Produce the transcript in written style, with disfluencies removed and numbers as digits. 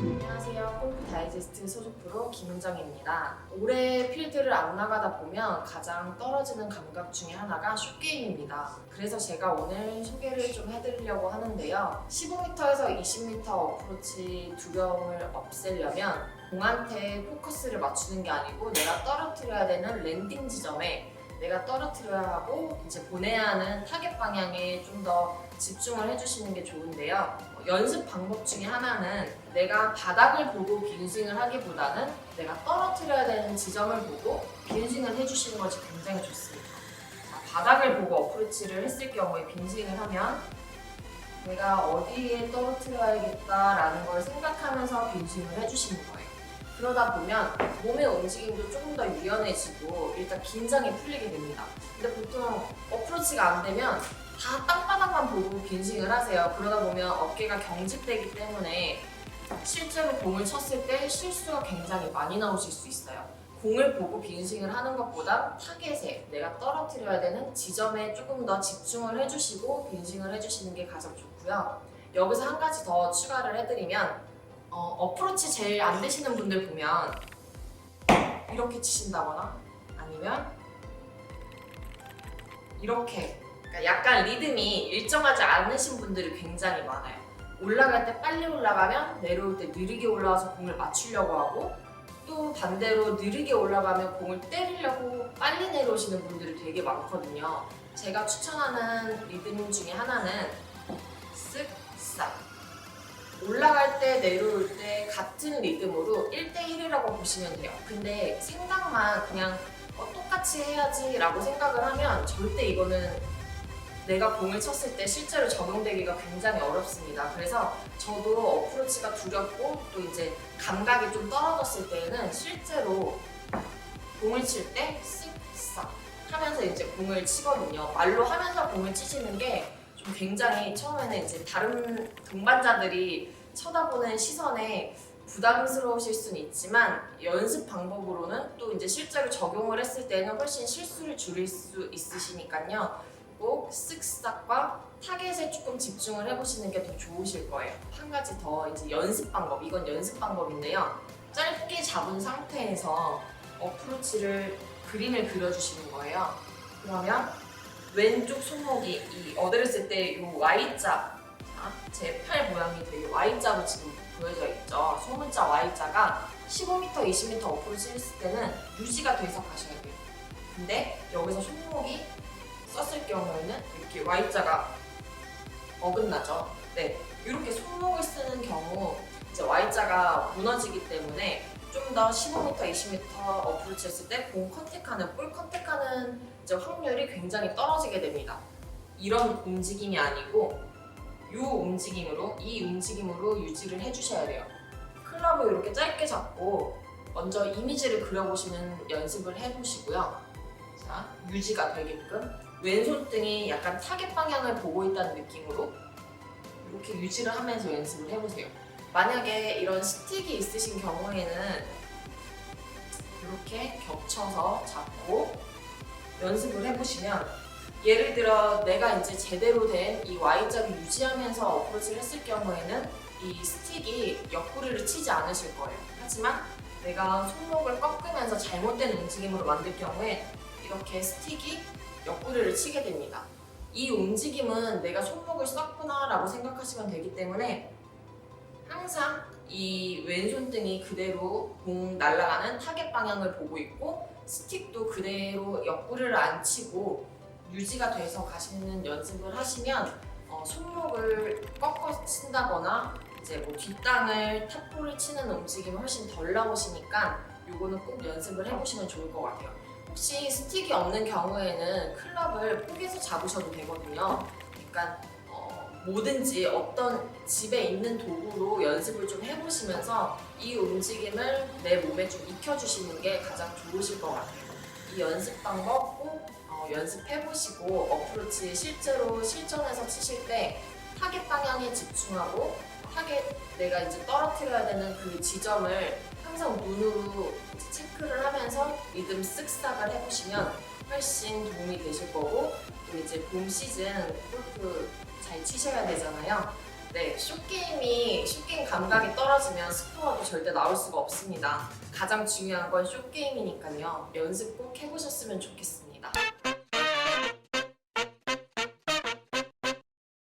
안녕하세요. 골프 다이제스트 소속 프로 김은정입니다. 올해 필드를 안 나가다 보면 가장 떨어지는 감각 중에 하나가 숏게임입니다. 그래서 제가 오늘 소개를 좀 해드리려고 하는데요. 15m에서 20m 어프로치 두려움을 없애려면 공한테 포커스를 맞추는 게 아니고 내가 떨어뜨려야 되는 랜딩 지점에 내가 떨어뜨려야 하고 이제 보내야 하는 타겟 방향에 좀 더 집중을 해주시는 게 좋은데요. 연습 방법 중에 하나는 내가 바닥을 보고 빈스윙을 하기보다는 내가 떨어뜨려야 되는 지점을 보고 빈스윙을 해주시는 것이 굉장히 좋습니다. 자, 바닥을 보고 어프로치를 했을 경우에 빈스윙을 하면 내가 어디에 떨어뜨려야겠다라는 걸 생각하면서 빈스윙을 해주시는 거예요. 그러다 보면 몸의 움직임도 조금 더 유연해지고 일단 긴장이 풀리게 됩니다. 근데 보통 어프로치가 안 되면 다 땅바닥만 보고 빈스윙을 하세요. 그러다 보면 어깨가 경직되기 때문에 실제로 공을 쳤을 때 실수가 굉장히 많이 나오실 수 있어요. 공을 보고 빈스윙을 하는 것보다 타겟에 내가 떨어뜨려야 되는 지점에 조금 더 집중을 해주시고 빈스윙을 해주시는 게 가장 좋고요. 여기서 한 가지 더 추가를 해드리면 어프로치 제일 안 되시는 분들 보면 이렇게 치신다거나 아니면 이렇게, 그러니까 약간 리듬이 일정하지 않으신 분들이 굉장히 많아요. 올라갈 때 빨리 올라가면 내려올 때 느리게 올라와서 공을 맞추려고 하고, 또 반대로 느리게 올라가면 공을 때리려고 빨리 내려오시는 분들이 되게 많거든요. 제가 추천하는 리듬 중에 하나는 쓱싹, 올라갈 때 내려올 때 같은 리듬으로 1대1이라고 보시면 돼요. 근데 생각만 그냥 똑같이 해야지 라고 생각을 하면 절대 이거는 내가 공을 쳤을 때 실제로 적용되기가 굉장히 어렵습니다. 그래서 저도 어프로치가 두렵고 또 이제 감각이 좀 떨어졌을 때는 실제로 공을 칠 때 쓱싹 하면서 이제 공을 치거든요. 말로 하면서 공을 치시는 게 좀 굉장히 처음에는 이제 다른 동반자들이 쳐다보는 시선에 부담스러우실 수는 있지만 연습 방법으로는 또 이제 실제로 적용을 했을 때는 훨씬 실수를 줄일 수 있으시니까요. 꼭 쓱싹과 타겟에 조금 집중을 해보시는 게 더 좋으실 거예요. 한 가지 더 이제 연습 방법, 이건 연습 방법인데요. 짧게 잡은 상태에서 어프로치를 그림을 그려주시는 거예요. 그러면 왼쪽 손목이 이 어드레스 때 이 Y자, 제 팔 모양이 되게 Y자로 지금 보여져 있죠. 소문자 Y자가 15m, 20m 어프로치 했을 때는 유지가 돼서 가셔야 돼요. 근데 여기서 손목이 썼을 경우에는 이렇게 Y자가 어긋나죠. 네, 이렇게 손목을 쓰는 경우 이제 Y자가 무너지기 때문에 좀 더 15m, 20m 어프로치 했을 때 공 컨택하는, 볼 컨택하는 이제 확률이 굉장히 떨어지게 됩니다. 이런 움직임이 아니고 이 움직임으로 유지를 해주셔야 돼요. 클럽을 이렇게 짧게 잡고 먼저 이미지를 그려보시는 연습을 해보시고요. 자, 유지가 되게끔 왼손등이 약간 타겟 방향을 보고 있다는 느낌으로 이렇게 유지를 하면서 연습을 해보세요. 만약에 이런 스틱이 있으신 경우에는 이렇게 겹쳐서 잡고 연습을 해보시면, 예를 들어 내가 이제 제대로 된 이 Y자를 유지하면서 어프로치를 했을 경우에는 이 스틱이 옆구리를 치지 않으실 거예요. 하지만 내가 손목을 꺾으면서 잘못된 움직임으로 만들 경우에 이렇게 스틱이 옆구리를 치게 됩니다. 이 움직임은 내가 손목을 썼구나 라고 생각하시면 되기 때문에 항상 이 왼손등이 그대로 공 날아가는 타겟 방향을 보고 있고 스틱도 그대로 옆구리를 안 치고 유지가 돼서 가시는 연습을 하시면 손목을 꺾어 친다거나 이제 뭐 뒷땅을 탑볼을 치는 움직임이 훨씬 덜 나오시니까 요거는 꼭 연습을 해보시면 좋을 것 같아요. 혹시 스틱이 없는 경우에는 클럽을 포개서 잡으셔도 되거든요. 그러니까 뭐든지 어떤 집에 있는 도구로 연습을 좀 해보시면서 이 움직임을 내 몸에 좀 익혀주시는 게 가장 좋으실 것 같아요. 이 연습 방법 꼭 연습해보시고 어프로치 실제로 실전에서 치실 때 타겟 방향에 집중하고 내가 이제 떨어뜨려야 되는 그 지점을 항상 눈으로 체크를 하면서 리듬 쓱싹을 해보시면 훨씬 도움이 되실 거고, 또 이제 봄 시즌 골프 잘 치셔야 되잖아요. 네, 숏게임 감각이 떨어지면 스코어도 절대 나올 수가 없습니다. 가장 중요한 건 숏게임이니까요. 연습 꼭 해보셨으면 좋겠습니다.